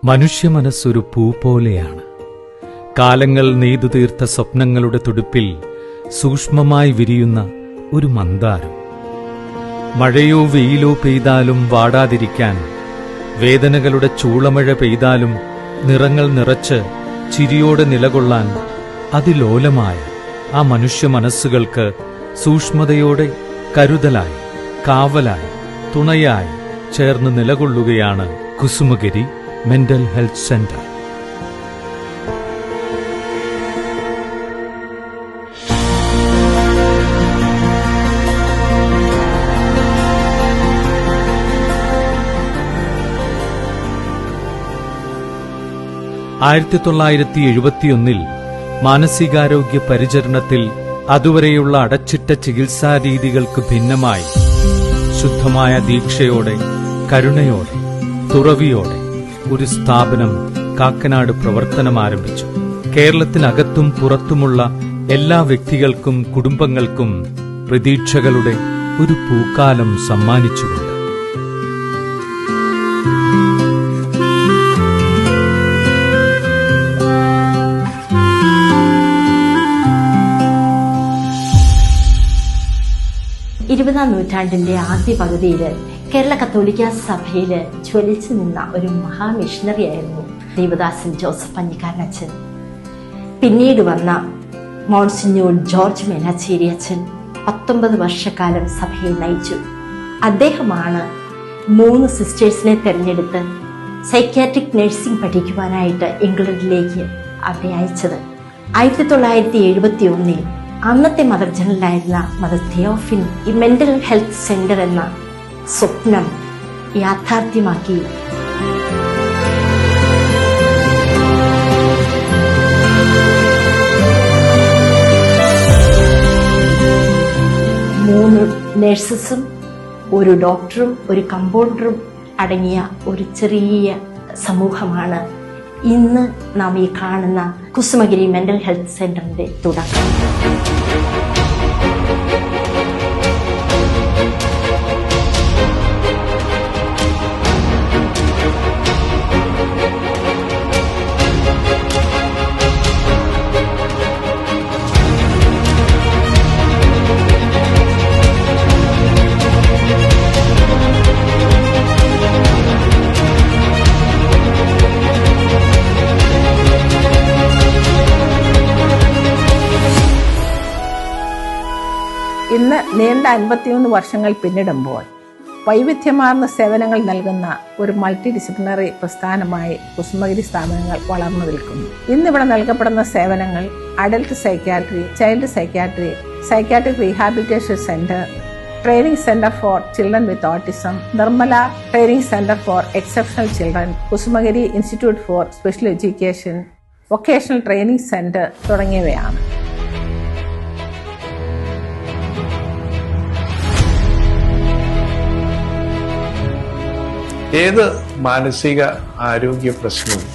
മനുഷ്യ മനസ്സൊരു പൂ പോലെയാണ്. കാലങ്ങൾ നെയ്തു തീർത്ത സ്വപ്നങ്ങളുടെ തുടുപ്പിൽ സൂക്ഷ്മമായി വിരിയുന്ന ഒരു മന്ദാരം. മഴയോ വെയിലോ പെയ്താലും വാടാതിരിക്കാൻ, വേദനകളുടെ ചൂളമഴ പെയ്താലും നിറങ്ങൾ നിറച്ച് ചിരിയോടെ നിലകൊള്ളാൻ അതിലോലമായ ആ മനുഷ്യ മനസ്സുകൾക്ക് സൂക്ഷ്മതയോടെ കരുതലായി, കാവലായി, തുണയായി ചേർന്ന് നിലകൊള്ളുകയാണ് കുസുമഗിരി മെന്റൽ ഹെൽത്ത് സെന്റർ. ആയിരത്തി 1971 മാനസികാരോഗ്യ പരിചരണത്തിൽ അതുവരെയുള്ള അടച്ചിട്ട ചികിത്സാരീതികൾക്ക് ഭിന്നമായി ശുദ്ധമായ ദീക്ഷയോടെ, കരുണയോടെ, തുറവിയോടെ ഒരു സ്ഥാപനം കാക്കനാട് പ്രവർത്തനമാരംഭിച്ചു. കേരളത്തിനകത്തും പുറത്തുമുള്ള എല്ലാ വ്യക്തികൾക്കും കുടുംബങ്ങൾക്കും പ്രതീക്ഷകളുടെ ഒരു പൂക്കാലം സമ്മാനിച്ചുകൊണ്ട്. ഇരുപതാം നൂറ്റാണ്ടിന്റെ ആദ്യ പകുതിയിൽ കേരള കത്തോലിക്ക സഭയിൽ ജ്വലിച്ചു നിന്ന ഒരു മഹാമിഷണറിയായിരുന്നു ദേവദാസൻ ജോസഫ് പഞ്ഞിക്കാരൻ അച്ഛൻ. പിന്നീട് വന്ന മോൺസിഞ്ഞൂർ ജോർജ് മേനാച്ചേരി അച്ഛൻ 19 വർഷക്കാലം സഭയെ നയിച്ചു. അദ്ദേഹമാണ് 3 സിസ്റ്റേഴ്സിനെ തെരഞ്ഞെടുത്ത് സൈക്യാട്രിക് നഴ്സിംഗ് പഠിക്കുവാനായിട്ട് ഇംഗ്ലണ്ടിലേക്ക് അവരെ അയച്ചത്. 1971 അന്നത്തെ മദർ ജനറലായിരുന്ന മദർ തിയോഫിൻ ഈ മെന്റൽ ഹെൽത്ത് സെന്റർ എന്ന സ്വപ്നം യാഥാർത്ഥ്യമാക്കി. മൂന്ന് നഴ്സസും ഒരു ഡോക്ടറും ഒരു കമ്പൗണ്ടറും അടങ്ങിയ ഒരു ചെറിയ സമൂഹമാണ് ഇന്ന് നാം ഈ കാണുന്ന കുസുമഗിരി മെന്റൽ ഹെൽത്ത് സെന്ററിന്റെ തുടക്കം. ഇന്ന് നീണ്ട 51 വർഷങ്ങൾ പിന്നിടുമ്പോൾ വൈവിധ്യമാർന്ന സേവനങ്ങൾ നൽകുന്ന ഒരു മൾട്ടി ഡിസിപ്ലിനറി പ്രസ്ഥാനമായി കുസുമഗിരി സ്ഥാപനങ്ങൾ വളർന്നു നിൽക്കുന്നു. ഇന്നിവിടെ നൽകപ്പെടുന്ന സേവനങ്ങൾ adult psychiatry, child psychiatry, psychiatric rehabilitation centre, training centre for children with autism, Nirmala training centre for exceptional children, Kusumagiri institute for special education, vocational training centre തുടങ്ങിയവയാണ്. ഏത് മാനസിക ആരോഗ്യ പ്രശ്നവും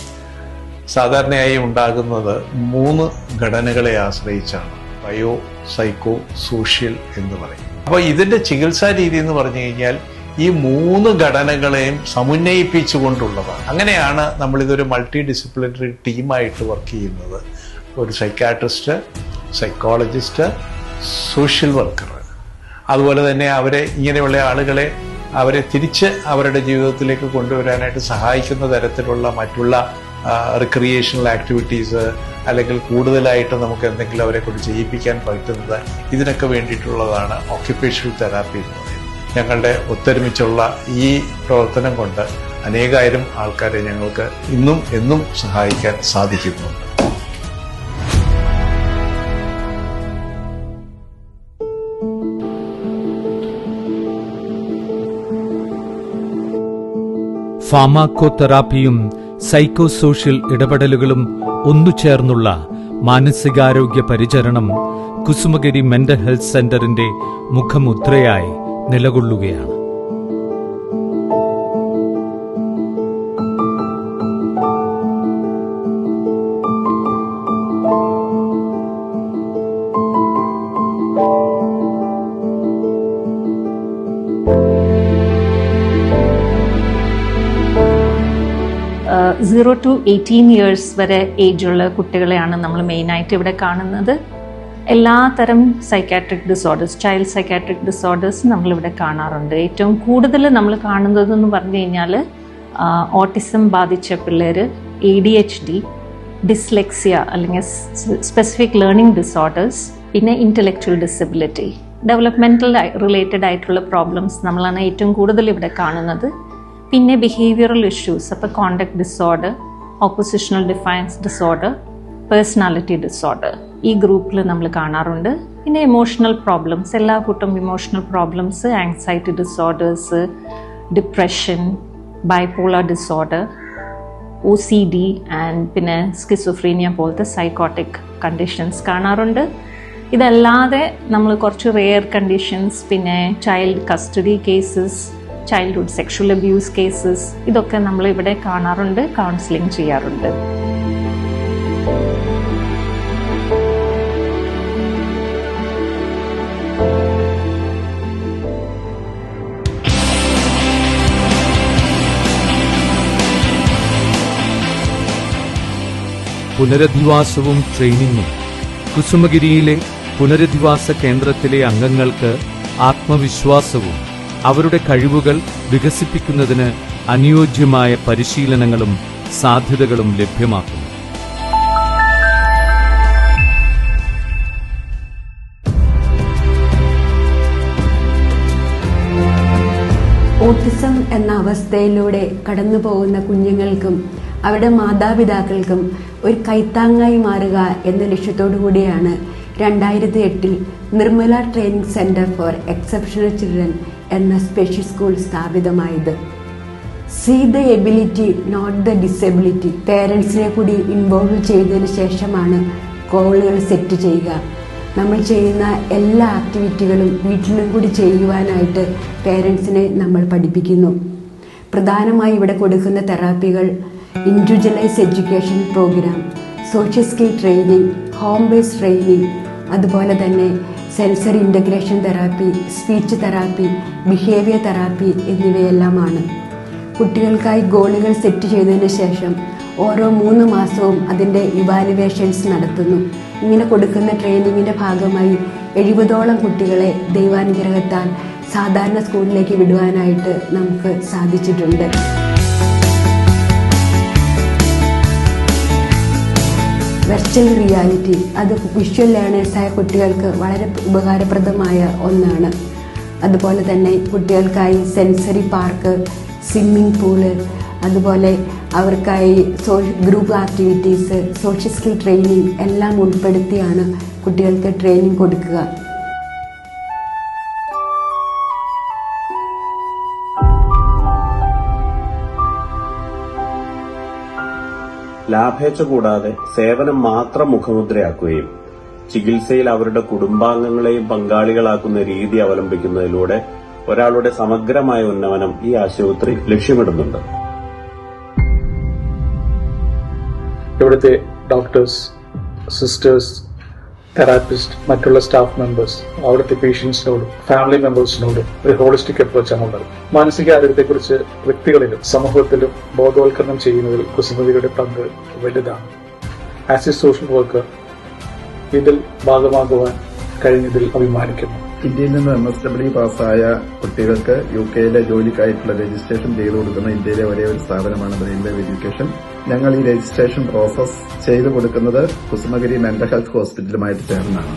സാധാരണയായി ഉണ്ടാകുന്നത് 3 ഘടനകളെ ആശ്രയിച്ചാണ്. ബയോ, സൈക്കോ, സോഷ്യൽ എന്ന് പറയും. അപ്പോൾ ഇതിന്റെ ചികിത്സാ രീതി എന്ന് പറഞ്ഞു കഴിഞ്ഞാൽ ഈ 3 ഘടനകളെയും സമന്വയിപ്പിച്ചുകൊണ്ടുള്ളതാണ്. അങ്ങനെയാണ് നമ്മളിതൊരു മൾട്ടി ഡിസിപ്ലിനറി ടീമായിട്ട് വർക്ക് ചെയ്യുന്നത്. ഒരു സൈക്കാട്രിസ്റ്റ്, സൈക്കോളജിസ്റ്റ്, സോഷ്യൽ വർക്കർ, അതുപോലെ തന്നെ ഇങ്ങനെയുള്ള ആളുകളെ അവരെ തിരിച്ച് അവരുടെ ജീവിതത്തിലേക്ക് കൊണ്ടുവരാനായിട്ട് സഹായിക്കുന്ന തരത്തിലുള്ള മറ്റുള്ള റിക്രിയേഷണൽ ആക്ടിവിറ്റീസ്, അല്ലെങ്കിൽ കൂടുതലായിട്ട് നമുക്ക് എന്തെങ്കിലും അവരെ കൊണ്ട് ചെയ്യിപ്പിക്കാൻ പറ്റുന്നത്, ഇതിനൊക്കെ വേണ്ടിയിട്ടുള്ളതാണ് ഓക്യുപേഷണൽ തെറാപ്പി എന്ന് പറയുന്നത്. ഞങ്ങളുടെ ഒത്തൊരുമിച്ചുള്ള ഈ പ്രവർത്തനം കൊണ്ട് അനേകായിരം ആൾക്കാരെ ഞങ്ങൾക്ക് ഇന്നും എന്നും സഹായിക്കാൻ സാധിക്കുന്നുണ്ട്. ഫാർമാക്കോതെറാപ്പിയും സൈക്കോ സോഷ്യൽ ഇടപെടലുകളും ഒന്നുചേർന്നുള്ള മാനസികാരോഗ്യ പരിചരണം കുസുമഗിരി മെന്റൽ ഹെൽത്ത് സെന്ററിന്റെ മുഖമുദ്രയായി നിലകൊള്ളുകയാണ്. 0 to 18 ഇയേഴ്സ് വരെ ഏജുള്ള കുട്ടികളെയാണ് നമ്മൾ മെയിനായിട്ട് ഇവിടെ കാണുന്നത്. എല്ലാ തരം psychiatric disorders, child psychiatric disorders നമ്മളിവിടെ കാണാറുണ്ട്. ഏറ്റവും കൂടുതൽ നമ്മൾ കാണുന്നതെന്ന് പറഞ്ഞു കഴിഞ്ഞാൽ ഓട്ടിസം ബാധിച്ച പിള്ളേർ, ADHD, ഡിസ്ലെക്സിയ അല്ലെങ്കിൽ സ്പെസിഫിക് ലേണിംഗ് ഡിസോർഡേഴ്സ്, പിന്നെ ഇൻ്റലക്ച്വൽ ഡിസബിലിറ്റി, ഡെവലപ്മെൻറ്റൽ റിലേറ്റഡ് ആയിട്ടുള്ള പ്രോബ്ലംസ് നമ്മളാണ് ഏറ്റവും കൂടുതൽ ഇവിടെ കാണുന്നത്. പിന്നെ ബിഹേവിയറൽ ഇഷ്യൂസ്, അപ്പോൾ conduct disorder, oppositional defiance disorder, personality disorder, ഈ ഗ്രൂപ്പിൽ നമ്മൾ കാണാറുണ്ട്. പിന്നെ ഇമോഷണൽ പ്രോബ്ലംസ്, എല്ലാ കൂട്ടം emotional problems, anxiety disorders, depression, bipolar disorder, OCD and പിന്നെ സ്കിസോഫ്രീനിയ പോലത്തെ സൈക്കോട്ടിക് കണ്ടീഷൻസ് കാണാറുണ്ട്. ഇതല്ലാതെ നമ്മൾ കുറച്ച് റെയർ കണ്ടീഷൻസ്, പിന്നെ child custody cases, childhood sexual abuse cases, ഇതൊക്കെ നമ്മൾ ഇവിടെ കാണാറുണ്ട്, കൗൺസിലിംഗ് ചെയ്യാറുണ്ട്. പുനരധിവാസവും ട്രെയിനിങ്ങും. കുസുമഗിരിയിലെ പുനരധിവാസ കേന്ദ്രത്തിലെ അംഗങ്ങൾക്ക് ആത്മവിശ്വാസവും അവരുടെ കഴിവുകൾ വികസിപ്പിക്കുന്നതിന് അനുയോജ്യമായ പരിശീലനങ്ങളും സാധ്യതകളും ലഭ്യമാക്കുന്നു. ഓട്ടിസം എന്ന അവസ്ഥയിലൂടെ കടന്നു പോകുന്ന കുഞ്ഞുങ്ങൾക്കും അവരുടെ മാതാപിതാക്കൾക്കും ഒരു കൈത്താങ്ങായി മാറുക എന്ന ലക്ഷ്യത്തോടു കൂടിയാണ് 2008 Nirmala training centre for exceptional children എന്ന സ്പെഷ്യൽ സ്കൂൾ സ്ഥാപിതമായത്. See the ability not the disability. പേരൻസിനെ കൂടി ഇൻവോൾവ് ചെയ്തതിന് ശേഷമാണ് ഗോളുകൾ സെറ്റ് ചെയ്യുക. നമ്മൾ ചെയ്യുന്ന എല്ലാ ആക്ടിവിറ്റികളും വീട്ടിലും കൂടി ചെയ്യുവാനായിട്ട് പേരൻസിനെ നമ്മൾ പഠിപ്പിക്കുന്നു. പ്രധാനമായി ഇവിടെ കൊടുക്കുന്ന തെറാപ്പികൾ individualise education programme, social skill training, home based training, അതുപോലെ തന്നെ sensory integration therapy, speech therapy, behaviour therapy എന്നിവയെല്ലാമാണ്. കുട്ടികൾക്കായി ഗോളുകൾ സെറ്റ് ചെയ്തതിന് ശേഷം ഓരോ 3 മാസവും അതിൻ്റെ ഇവാലുവേഷൻസ് നടത്തുന്നു. ഇങ്ങനെ കൊടുക്കുന്ന ട്രെയിനിങ്ങിൻ്റെ ഭാഗമായി 70ഓളം കുട്ടികളെ ദൈവാനുഗ്രഹത്താൽ സാധാരണ സ്കൂളിലേക്ക് വിടുവാനായിട്ട് നമുക്ക് സാധിച്ചിട്ടുണ്ട്. വെർച്വൽ റിയാലിറ്റി, അത് വിഷ്വൽ ലേണേഴ്സായ കുട്ടികൾക്ക് വളരെ ഉപകാരപ്രദമായ ഒന്നാണ്. അതുപോലെ തന്നെ കുട്ടികൾക്കായി സെൻസറി പാർക്ക്, സ്വിമ്മിംഗ് പൂള്, അതുപോലെ അവർക്കായി group activities, social skill training എല്ലാം ഉൾപ്പെടുത്തിയാണ് കുട്ടികൾക്ക് ട്രെയിനിങ് കൊടുക്കുക. ലാഭേച്ഛ കൂടാതെ സേവനം മാത്രം മുഖമുദ്രയാക്കുകയും ചികിത്സയിൽ അവരുടെ കുടുംബാംഗങ്ങളെയും പങ്കാളികളാക്കുന്ന രീതി അവലംബിക്കുന്നതിലൂടെ ഒരാളുടെ സമഗ്രമായ ഉന്നമനം ഈ ആശുപത്രി ലക്ഷ്യമിടുന്നുണ്ട്. ഇവിടുത്തെ ഡോക്ടേഴ്സ്, സിസ്റ്റേഴ്സ്, തെറാപ്പിസ്റ്റ്, മറ്റുള്ള സ്റ്റാഫ് മെമ്പേഴ്സ് അവിടുത്തെ പേഷ്യൻസിനോടും ഫാമിലി മെമ്പേഴ്സിനോടും ഒരു ഹോളിസ്റ്റിക് അപ്രോച്ചാണ് ഉള്ളത്. മാനസികാരോഗ്യത്തെക്കുറിച്ച് വ്യക്തികളിലും സമൂഹത്തിലും ബോധവൽക്കരണം ചെയ്യുന്നതിൽ കുസുമഗിരിയുടെ പങ്ക് വലുതാണ്. ആസ് എ സോഷ്യൽ വർക്കർ ഇതിൽ ഭാഗമാകുവാൻ കഴിഞ്ഞതിൽ അഭിമാനിക്കുന്നു. ഇന്ത്യയിൽ നിന്ന് MSW പാസ്സായ കുട്ടികൾക്ക് UK ജോലിക്കായിട്ടുള്ള രജിസ്ട്രേഷൻ ചെയ്തു കൊടുക്കുന്ന ഇന്ത്യയിലെ ഒരേ ഒരു സ്ഥാപനമാണ് ബ്രെയിൻ വേവ് എഡ്യൂക്കേഷൻ. ഞങ്ങൾ ഈ രജിസ്ട്രേഷൻ പ്രോസസ് ചെയ്തു കൊടുക്കുന്നത് കുസുമഗിരി മെന്റൽ ഹെൽത്ത് ഹോസ്പിറ്റലുമായിട്ട് ചേർന്നാണ്.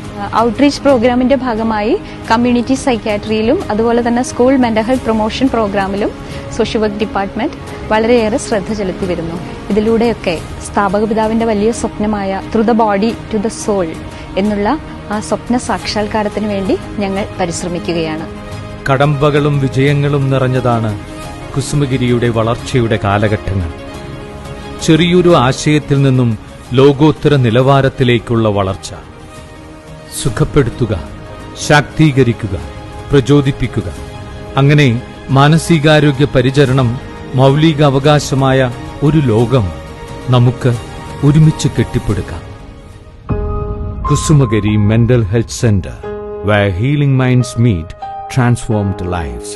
ഔട്ട്റീച്ച് പ്രോഗ്രാമിന്റെ ഭാഗമായി കമ്മ്യൂണിറ്റി സൈക്യാട്രിയിലും അതുപോലെ തന്നെ സ്കൂൾ മെന്റൽ ഹെൽത്ത് പ്രൊമോഷൻ പ്രോഗ്രാമിലും സോഷ്യൽ വർക്ക് ഡിപ്പാർട്ട്മെന്റ് വളരെയേറെ ശ്രദ്ധ ചെലുത്തി വരുന്നു. ഇതിലൂടെയൊക്കെ സ്ഥാപക പിതാവിന്റെ വലിയ സ്വപ്നമായ through the body to the soul എന്നുള്ള ആ സ്വപ്ന സാക്ഷാത്കാരത്തിന് വേണ്ടി ഞങ്ങൾ പരിശ്രമിക്കുകയാണ്. കടമ്പകളും വിജയങ്ങളും നിറഞ്ഞതാണ് കുസുമഗിരിയുടെ വളർച്ചയുടെ കാലഘട്ടങ്ങൾ. ചെറിയൊരു ആശയത്തിൽ നിന്നും ലോകോത്തര നിലവാരത്തിലേക്കുള്ള വളർച്ച. സുഖപ്പെടുത്തുക, ശാക്തീകരിക്കുക, പ്രചോദിപ്പിക്കുക. അങ്ങനെ മാനസികാരോഗ്യ പരിചരണം മൗലിക അവകാശമായ ഒരു ലോകം നമുക്ക് ഒരുമിച്ച് കെട്ടിപ്പടുക്കാം. Kusumagiri Mental Health Center, where healing minds meet transformed lives.